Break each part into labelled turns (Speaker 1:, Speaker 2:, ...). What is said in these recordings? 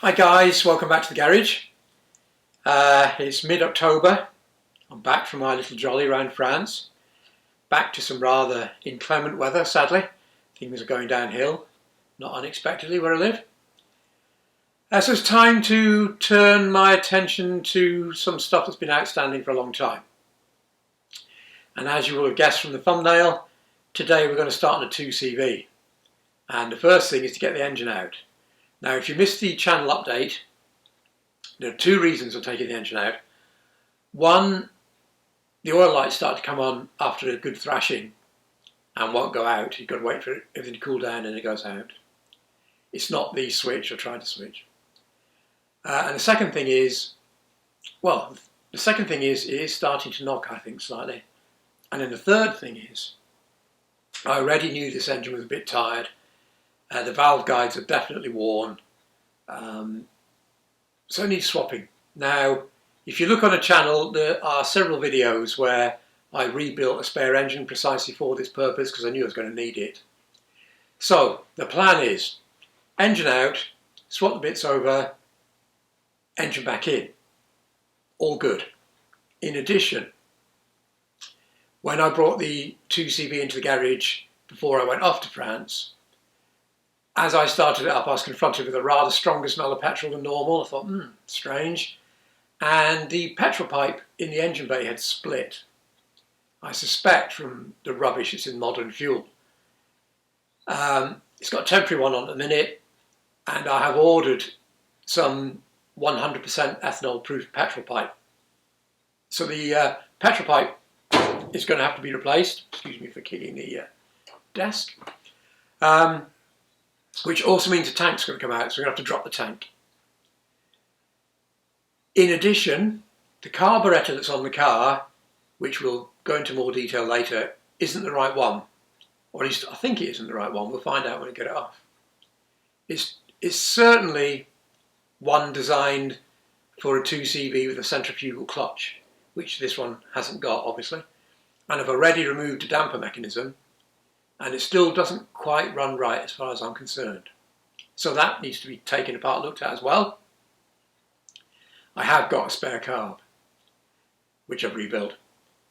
Speaker 1: Hi guys, welcome back to the garage. It's mid-October. I'm back from my little jolly around France. Back to some rather inclement weather, sadly. Things are going downhill, not unexpectedly where I live. So it's time to turn my attention to some stuff that's been outstanding for a long time. And as you will have guessed from the thumbnail, today we're going to start on a 2CV. And the first thing is to get the engine out. Now, if you missed the channel update, there are two reasons for taking the engine out. One, the oil lights start to come on after a good thrashing and won't go out. You've got to wait for everything to cool down and it goes out. It's not the switch or trying to switch. And the second thing is, it is starting to knock, I think, slightly. And then the third thing is, I already knew this engine was a bit tired. The valve guides are definitely worn, so it needs swapping. Now, if you look on the channel, there are several videos where I rebuilt a spare engine precisely for this purpose because I knew I was going to need it. So the plan is engine out, swap the bits over, engine back in. All good. In addition, when I brought the 2CV into the garage before I went off to France, as I started it up, I was confronted with a rather stronger smell of petrol than normal. I thought, strange. And the petrol pipe in the engine bay had split. I suspect from the rubbish that's in modern fuel. It's got a temporary one on at the minute, and I have ordered some 100% ethanol-proof petrol pipe. So the petrol pipe is going to have to be replaced. Excuse me for kicking the desk. Which also means the tank's going to come out, so we're going to have to drop the tank. In addition, the carburetor that's on the car, which we'll go into more detail later, isn't the right one. Or at least I think it isn't the right one. We'll find out when we get it off. It's certainly one designed for a 2CV with a centrifugal clutch, which this one hasn't got, obviously. And I've already removed the damper mechanism, and it still doesn't quite run right as far as I'm concerned. So that needs to be taken apart, looked at as well. I have got a spare carb, which I've rebuilt.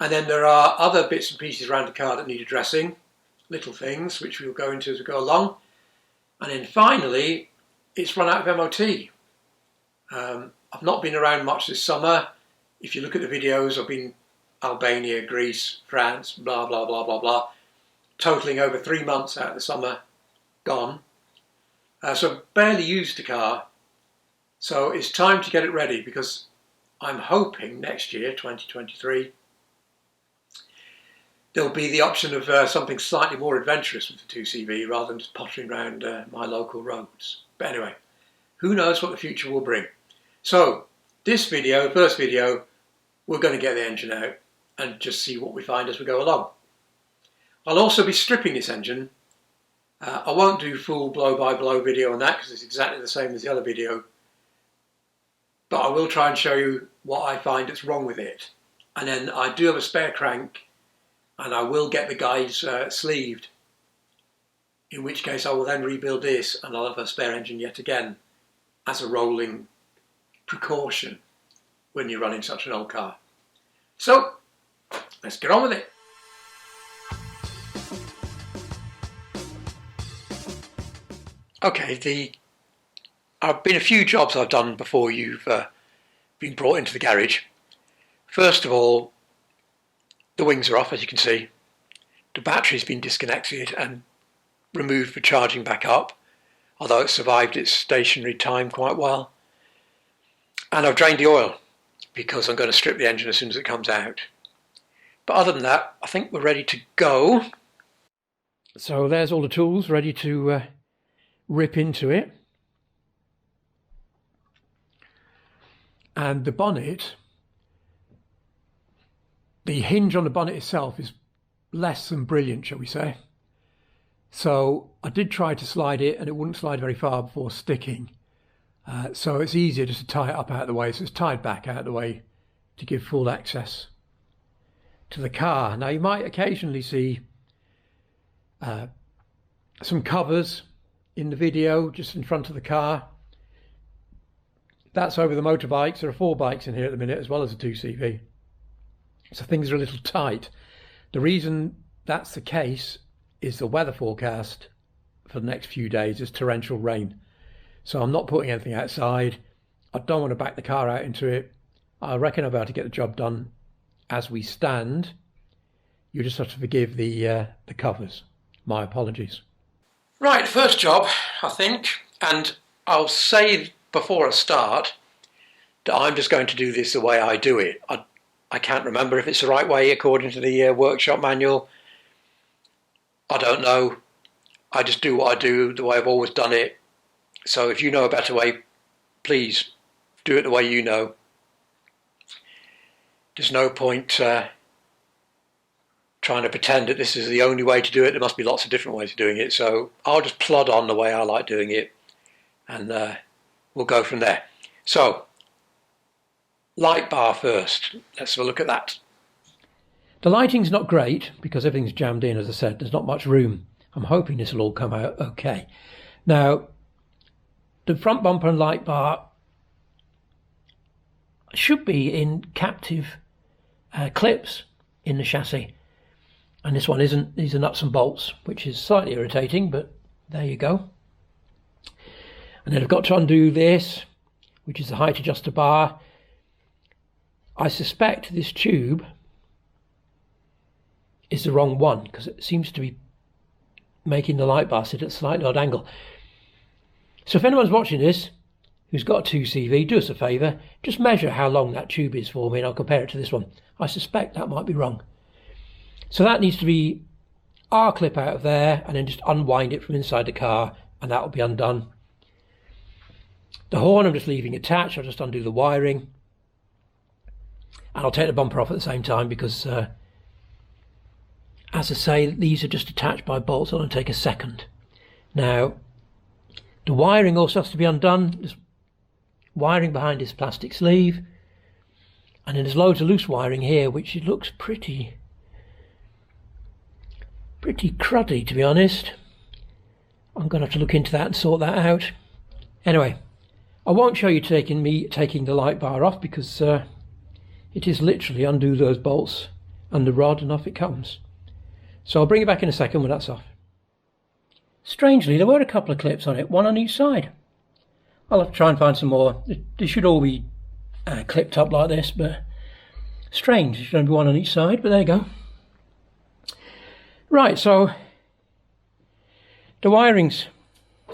Speaker 1: And then there are other bits and pieces around the car that need addressing, little things, which we'll go into as we go along. And then finally, it's run out of MOT. I've not been around much this summer. If you look at the videos, I've been Albania, Greece, France, blah, blah, blah, blah, blah. Totaling over 3 months out of the summer, gone. So barely used the car. So it's time to get it ready because I'm hoping next year, 2023, there'll be the option of something slightly more adventurous with the 2CV rather than just pottering around my local roads. But anyway, who knows what the future will bring. So this video, first video, we're going to get the engine out and just see what we find as we go along. I'll also be stripping this engine. I won't do full blow-by-blow video on that because it's exactly the same as the other video. But I will try and show you what I find that's wrong with it. And then I do have a spare crank and I will get the guides sleeved. In which case I will then rebuild this and I'll have a spare engine yet again as a rolling precaution when you're running such an old car. So, let's get on with it. Okay, there have been a few jobs I've done before you've been brought into the garage. First of all, the wings are off, as you can see. The battery's been disconnected and removed for charging back up, although it survived its stationary time quite well. And I've drained the oil because I'm going to strip the engine as soon as it comes out. But other than that, I think we're ready to go. So there's all the tools ready to rip into it. And the bonnet, the hinge on the bonnet itself is less than brilliant, shall we say. So I did try to slide it and it wouldn't slide very far before sticking. So it's easier just to tie it up out of the way. So it's tied back out of the way to give full access to the car. Now you might occasionally see some covers in the video just in front of the car. That's over the motorbikes. There are 4 bikes in here at the minute, as well as a 2CV. So things are a little tight. The reason that's the case is the weather forecast for the next few days is torrential rain. So I'm not putting anything outside. I don't want to back the car out into it. I reckon I'm about to get the job done as we stand. You just have to forgive the covers. My apologies. Right, first job, I think, and I'll say before I start that I'm just going to do this the way I do it. I can't remember if it's the right way according to the workshop manual. I don't know. I just do what I do, the way I've always done it. So if you know a better way, please do it the way you know. There's no point trying to pretend that this is the only way to do it. There must be lots of different ways of doing it. So I'll just plod on the way I like doing it, and we'll go from there. So, light bar first. Let's have a look at that. The lighting's not great because everything's jammed in, as I said. There's not much room. I'm hoping this will all come out okay. Now, the front bumper and light bar should be in captive clips in the chassis, and this one isn't. These are nuts and bolts, which is slightly irritating, but there you go. And then I've got to undo this, which is the height adjuster bar. I suspect this tube is the wrong one because it seems to be making the light bar sit at a slightly odd angle. So if anyone's watching this who's got a 2CV, do us a favour, just measure how long that tube is for me and I'll compare it to this one. I suspect that might be wrong. So that needs to be R-clip out of there and then just unwind it from inside the car and that will be undone. The horn I'm just leaving attached. I'll just undo the wiring and I'll take the bumper off at the same time because as I say, these are just attached by bolts. It'll take a second. Now the wiring also has to be undone. There's wiring behind this plastic sleeve, and then there's loads of loose wiring here, which it looks pretty cruddy, to be honest. I'm going to have to look into that and sort that out. Anyway, I won't show you taking the light bar off because it is literally undo those bolts and the rod and off it comes. So I'll bring it back in a second when that's off. Strangely, there were a couple of clips on it, one on each side. I'll have to try and find some more. They should all be clipped up like this, but strange. There should only be one on each side, but there you go. Right, so the wiring's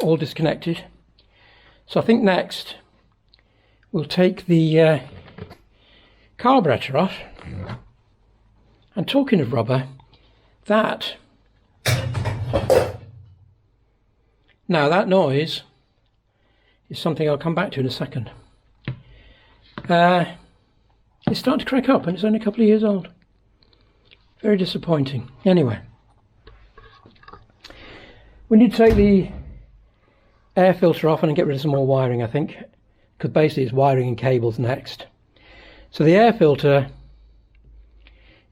Speaker 1: all disconnected. So I think next we'll take the carburetor off. And talking of rubber, now that noise is something I'll come back to in a second. It's starting to crack up and it's only a couple of years old. Very disappointing. Anyway, we need to take the air filter off and get rid of some more wiring, I think, because basically it's wiring and cables next. So the air filter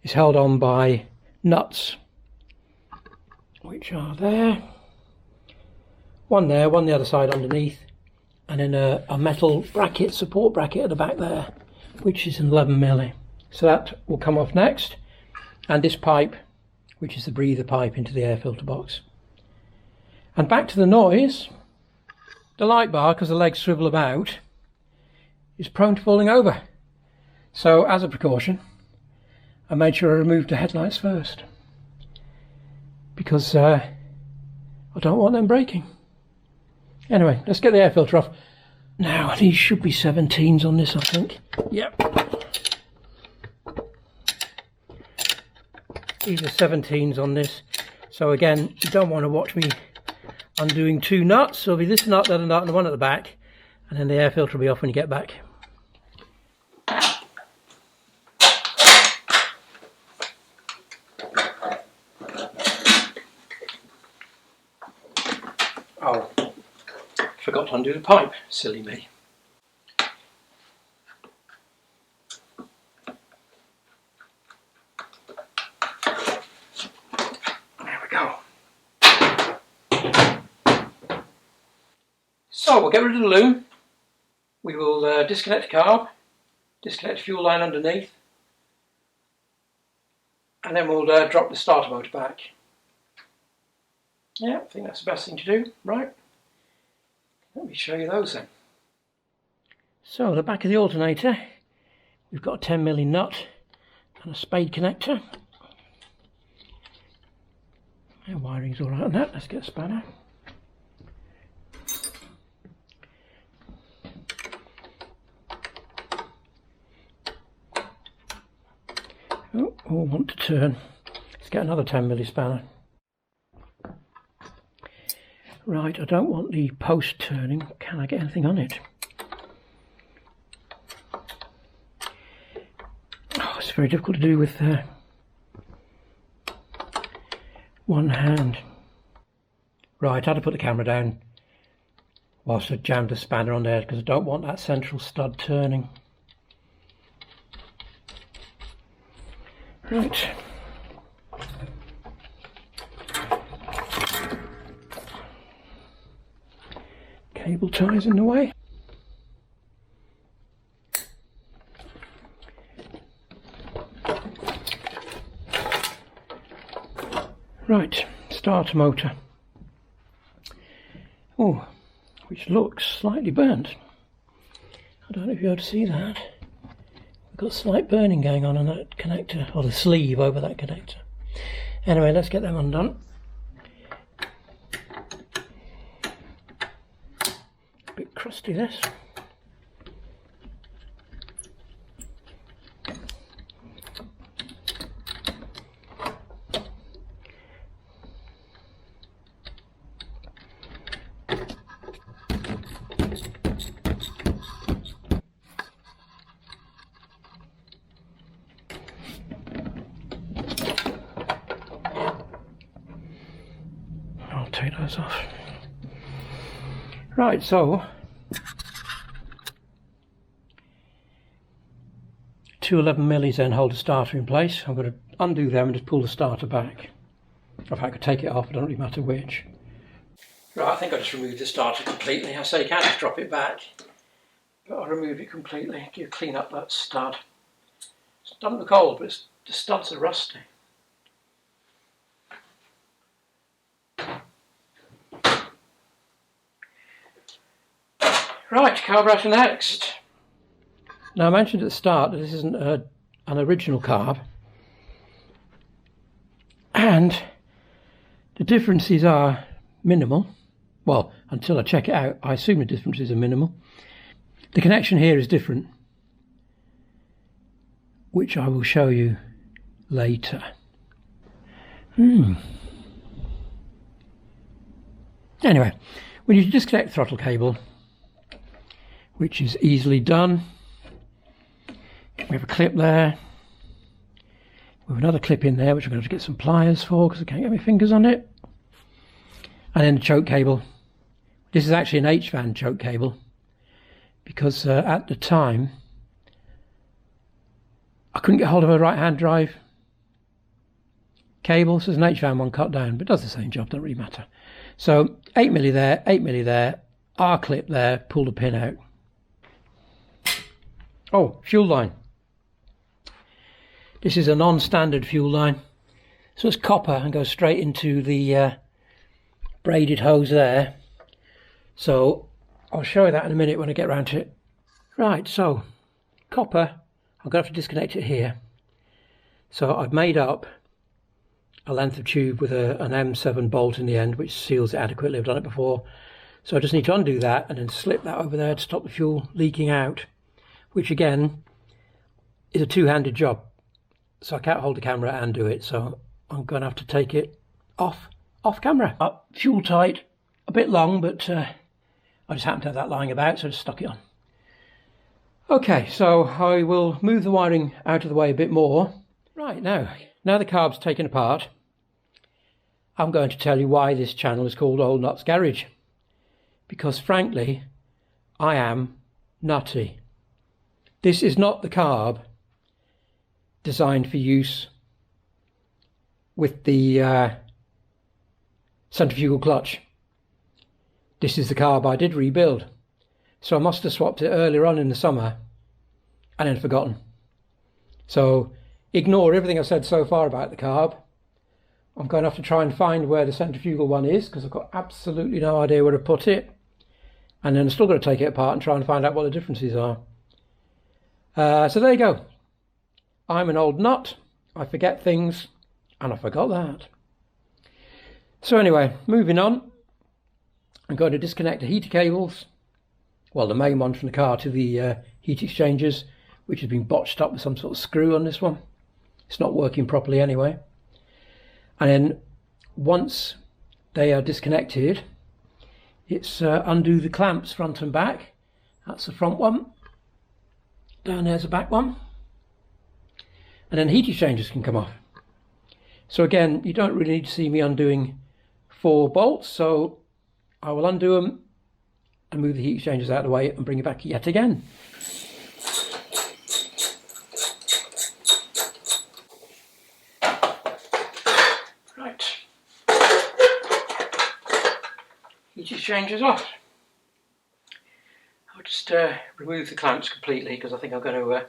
Speaker 1: is held on by nuts, which are there. One there, one the other side underneath, and then a metal bracket, support bracket at the back there, which is an 11mm. So that will come off next. And this pipe, which is the breather pipe into the air filter box. And back to the noise, the light bar, because the legs swivel about, is prone to falling over. So as a precaution, I made sure I removed the headlights first, because I don't want them breaking. Anyway, let's get the air filter off. Now, these should be 17s on this, I think. Yep. These are 17s on this. So again, you don't want to watch me undoing 2 nuts. So it'll be this nut, that nut, and the one at the back. And then the air filter will be off when you get back. Oh, forgot to undo the pipe. Silly me. There we go. So we'll get rid of the loom. we will disconnect the carb, disconnect the fuel line underneath, and then we'll drop the starter motor back. Yeah, I think that's the best thing to do. Right, let me show you those then. So the back of the alternator, we've got a 10mm nut and a spade connector. The wiring's all right on that. Let's get a spanner. Oh, I want to turn. Let's get another 10mm spanner. Right, I don't want the post turning. Can I get anything on it? Oh, it's very difficult to do with one hand. Right, I had to put the camera down whilst I jammed the spanner on there because I don't want that central stud turning. Right. Cable ties in the way. Right, starter motor. Oh, which looks slightly burnt. I don't know if you're able to see that. We've got slight burning going on that connector, or the sleeve over that connector. Anyway, let's get them undone. A bit crusty this. Take those off. Right, so 2 11mm then hold the starter in place. I'm going to undo them and just pull the starter back. If I could take it off, it doesn't really matter which. Right, I think I just removed the starter completely. I say you can't just drop it back, but I'll remove it completely. Clean up that stud. It doesn't look old, but the studs are rusty. Right, carburetor next. Now I mentioned at the start that this isn't an original carb, and the differences are minimal. Well, until I check it out, I assume the differences are minimal. The connection here is different, which I will show you later. Anyway, we need to disconnect the throttle cable, which is easily done. We have a clip there. We have another clip in there, which I'm going to have to get some pliers for because I can't get my fingers on it. And then the choke cable. This is actually an H-fan choke cable because at the time I couldn't get hold of a right-hand drive cable, so there's an H-fan one cut down, but it does the same job, doesn't really matter. So 8mm there, 8mm there, R-clip there, pull the pin out. Oh, fuel line. This is a non-standard fuel line. So it's copper and goes straight into the braided hose there. So I'll show you that in a minute when I get around to it. Right, so copper, I'm going to have to disconnect it here. So I've made up a length of tube with an M7 bolt in the end, which seals it adequately. I've done it before. So I just need to undo that and then slip that over there to stop the fuel leaking out, which again is a two-handed job. So I can't hold the camera and do it, so I'm going to have to take it off camera. Fuel tight, a bit long, but I just happen to have that lying about, so I just stuck it on. Okay, so I will move the wiring out of the way a bit more. Right, now the carb's taken apart, I'm going to tell you why this channel is called Old Nuts Garage. Because frankly, I am nutty. This is not the carb designed for use with the centrifugal clutch. This is the carb I did rebuild
Speaker 2: So I must have swapped it earlier on in the summer and then forgotten. So ignore everything I've said so far about the carb. I'm going to have to try and find where the centrifugal one is because I've got absolutely no idea where to put it. And then I'm still going to take it apart and try and find out what the differences are. So there you go. I'm an old nut. I forget things, and I forgot that. So anyway, moving on. I'm going to disconnect the heater cables. Well, the main one from the car to the heat exchangers, which has been botched up with some sort of screw on this one. It's not working properly anyway. And then once they are disconnected, it's undo the clamps front and back. That's the front one. Down there's the back one. And then heat exchangers can come off. So again, you don't really need to see me undoing 4 bolts, so I will undo them and move the heat exchangers out of the way and bring it back yet again. Right. Heat exchangers off. I'll just remove the clamps completely because I think I'm going to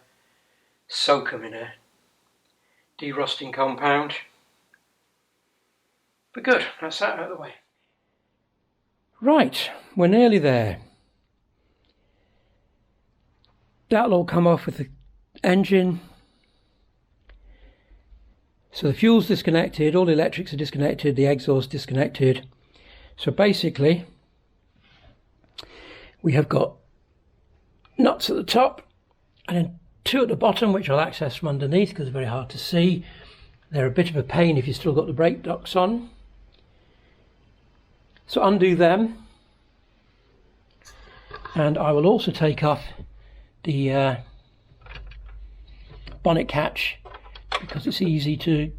Speaker 2: soak them in a de-rusting compound. But good, that's that out of the way. Right, we're nearly there. That'll all come off with the engine. So the fuel's disconnected, all the electrics are disconnected, the exhaust disconnected. So basically, we have got nuts at the top and then 2 at the bottom, which I'll access from underneath because they're very hard to see. They're a bit of a pain if you've still got the brake ducts on. So undo them. And I will also take off the bonnet catch because it's easy to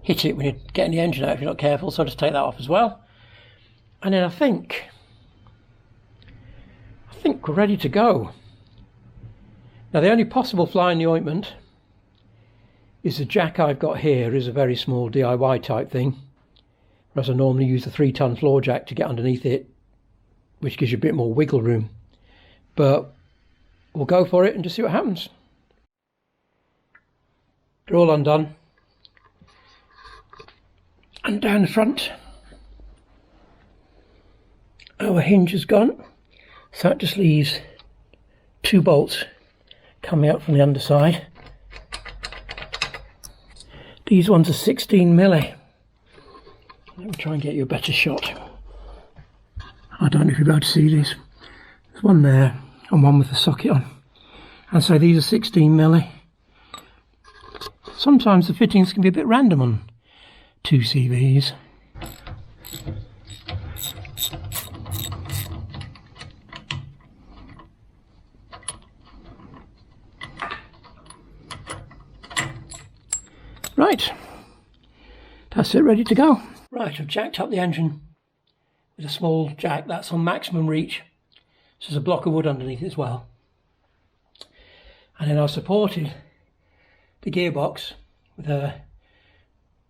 Speaker 2: hit it when you're getting the engine out if you're not careful, so I'll just take that off as well. And then I think we're ready to go. Now the only possible fly in the ointment is the jack I've got here is a very small DIY type thing, whereas I normally use the 3-ton floor jack to get underneath it, which gives you a bit more wiggle room. But we'll go for it and just see what happens. They're all undone. And down the front, our hinge is gone, so that just leaves 2 bolts coming out from the underside. These ones are 16 milli. Let me try and get you a better shot. I don't know if you'll be able to see this. There's one there and one with the socket on. And so these are 16 milli. Sometimes the fittings can be a bit random on 2CVs. Right, that's it, ready to go. Right, I've jacked up the engine with a small jack, that's on maximum reach. So there's a block of wood underneath it as well. And then I've supported the gearbox with a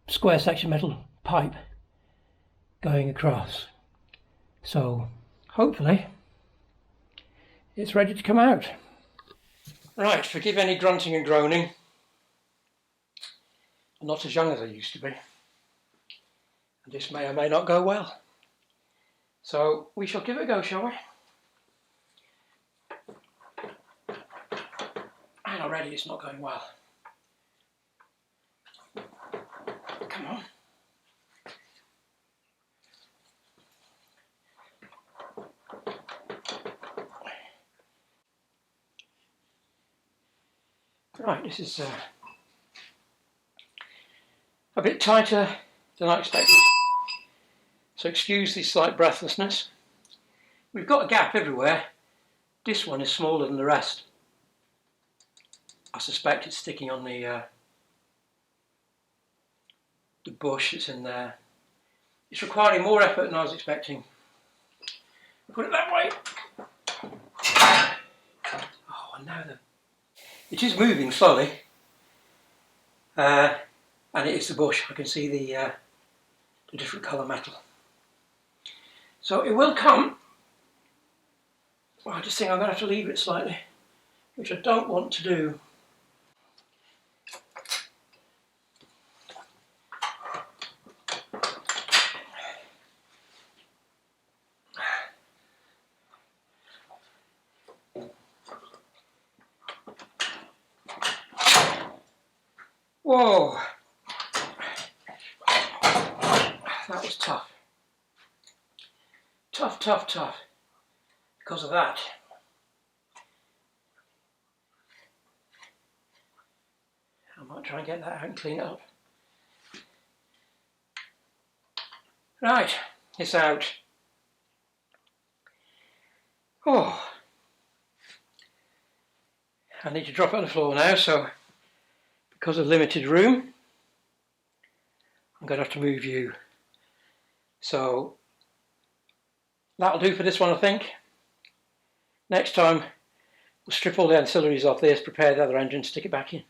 Speaker 2: square section metal pipe going across. So hopefully it's ready to come out. Right, forgive any grunting and groaning. I'm not as young as I used to be. And this may or may not go well. So we shall give it a go, shall we? And already it's not going well. Come on. Right, this is a bit tighter than I expected. So excuse the slight breathlessness. We've got a gap everywhere. This one is smaller than the rest. I suspect it's sticking on the bush that's in there. It's requiring more effort than I was expecting. Put it that way. Oh, and now it is moving slowly. And it is the bush. I can see the different colour metal. So it will come. Well, I just think I'm going to have to leave it slightly, which I don't want to do. Whoa, that was tough. Tough, tough, tough. Because of that. I might try and get that out and clean it up. Right, it's out. Oh, I need to drop it on the floor now, so because of limited room, I'm going to have to move you. So that'll do for this one, I think. Next time, we'll strip all the ancillaries off this, prepare the other engine, stick it back in.